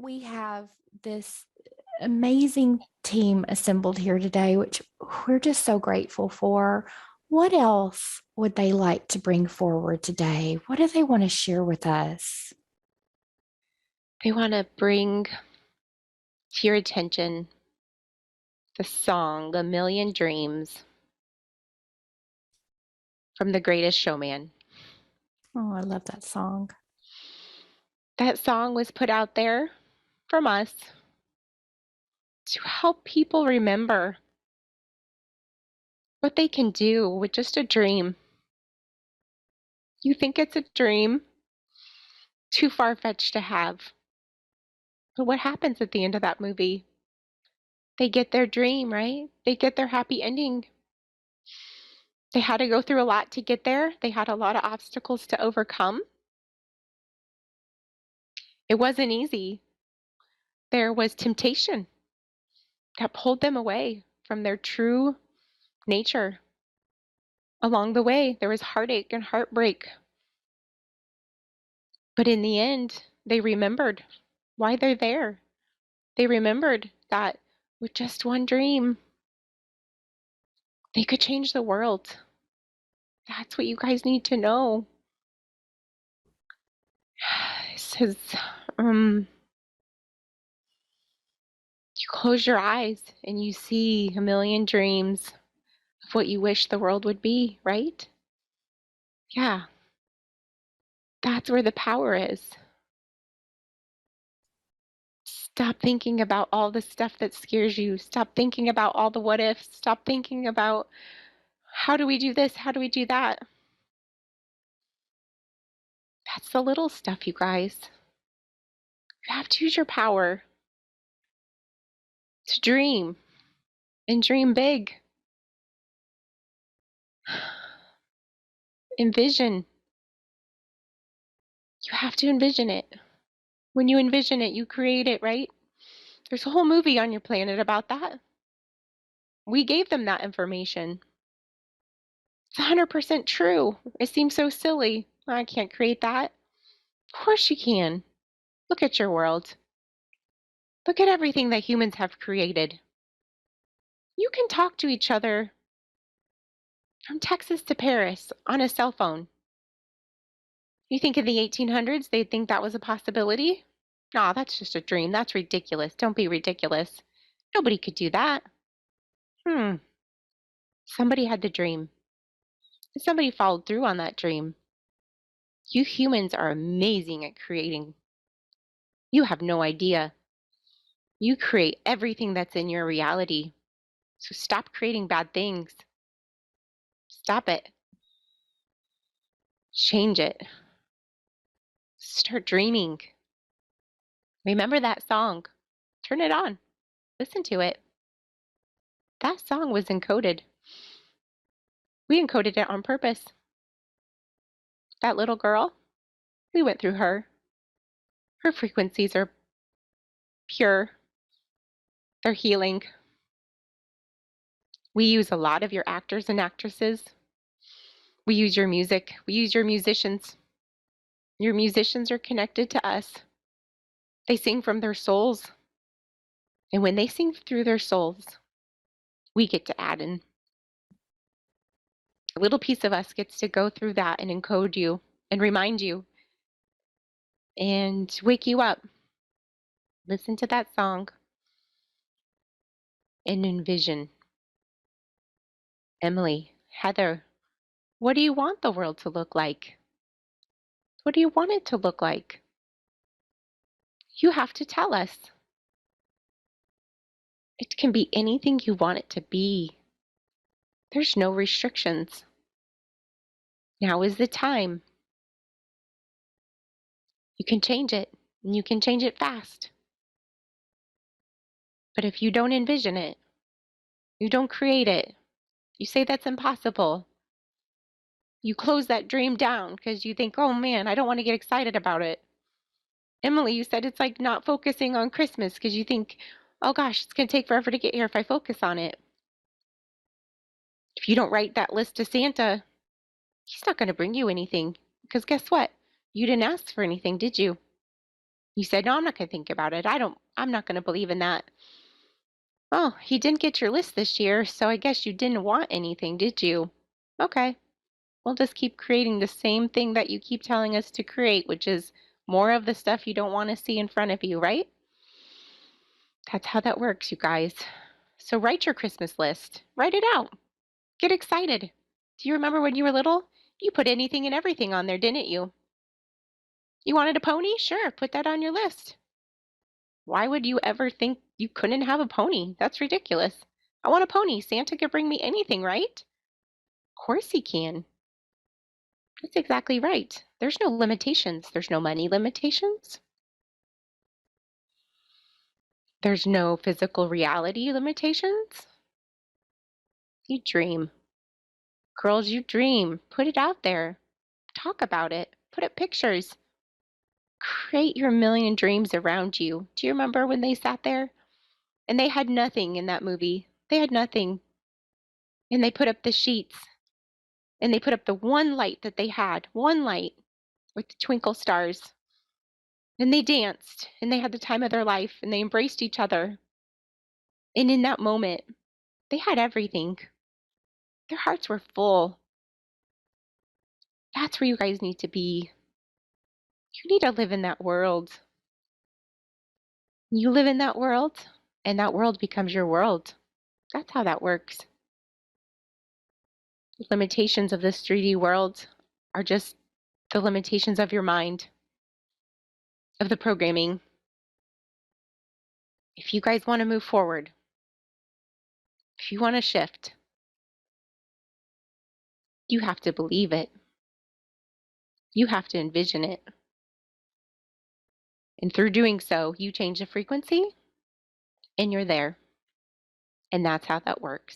we have this amazing team assembled here today, which we're just so grateful for. What else would they like to bring forward today? What do they want to share with us? I want to bring to your attention the song "A Million Dreams" from The Greatest Showman. Oh, I love that song. That song was put out there from us to help people remember what they can do with just a dream. You think it's a dream, too far-fetched to have. But what happens at the end of that movie? They get their dream, right? They get their happy ending. They had to go through a lot to get there. They had a lot of obstacles to overcome. It wasn't easy. There was temptation that pulled them away from their true nature. Along the way, there was heartache and heartbreak. But in the end, they remembered why they're there. They remembered that with just one dream, they could change the world. That's what you guys need to know. It says, you close your eyes and you see a million dreams of what you wish the world would be, right? Yeah, that's where the power is. Stop thinking about all the stuff that scares you. Stop thinking about all the what ifs. Stop thinking about how do we do this? How do we do that? That's the little stuff, you guys. You have to use your power to dream and dream big. Envision. You have to envision it. When you envision it, you create it, right? There's a whole movie on your planet about that. We gave them that information. It's 100% true. It seems so silly. I can't create that. Of course you can. Look at your world. Look at everything that humans have created. You can talk to each other from Texas to Paris on a cell phone. You think in the 1800s they'd think that was a possibility? Aw, that's just a dream. That's ridiculous. Don't be ridiculous. Nobody could do that. Hmm. Somebody had the dream. Somebody followed through on that dream. You humans are amazing at creating. You have no idea. You create everything that's in your reality. So stop creating bad things. Stop it. Change it. Start dreaming. Remember that song. Turn it on. Listen to it. That song was encoded. We encoded it on purpose. That little girl, we went through her. Her frequencies are pure. They're healing. We use a lot of your actors and actresses. We use your music. We use your musicians. Your musicians are connected to us. They sing from their souls. And when they sing through their souls, we get to add in. A little piece of us gets to go through that and encode you and remind you and wake you up. Listen to that song and envision. Emily, Heather, what do you want the world to look like? What do you want it to look like? You have to tell us. It can be anything you want it to be. There's no restrictions. Now is the time. You can change it, and you can change it fast. But if you don't envision it, you don't create it, you say that's impossible. You close that dream down because you think, oh man, I don't want to get excited about it. Emily, you said it's like not focusing on Christmas because you think, oh gosh, it's going to take forever to get here if I focus on it. If you don't write that list to Santa, he's not going to bring you anything because guess what? You didn't ask for anything, did you? You said, no, I'm not going to think about it. I'm not going to believe in that. Oh, you didn't get your list this year, so I guess you didn't want anything, did you? Okay. We'll just keep creating the same thing that you keep telling us to create, which is more of the stuff you don't want to see in front of you, right? That's how that works, you guys. So write your Christmas list. Write it out. Get excited. Do you remember when you were little? You put anything and everything on there, didn't you? You wanted a pony? Sure, put that on your list. Why would you ever think you couldn't have a pony? That's ridiculous. I want a pony. Santa could bring me anything, right? Of course he can. That's exactly right. There's no limitations. There's no money limitations. There's no physical reality limitations. You dream. Girls, you dream. Put it out there. Talk about it. Put up pictures. Create your million dreams around you. Do you remember when they sat there and they had nothing in that movie? They had nothing. And they put up the sheets and they put up the one light that they had, one light with the twinkle stars. And they danced and they had the time of their life and they embraced each other. And in that moment, they had everything. Their hearts were full. That's where you guys need to be. You need to live in that world. You live in that world, and that world becomes your world. That's how that works. The limitations of this 3D world are just the limitations of your mind, of the programming. If you guys want to move forward, if you want to shift, you have to believe it. You have to envision it. And through doing so, you change the frequency and you're there. And that's how that works.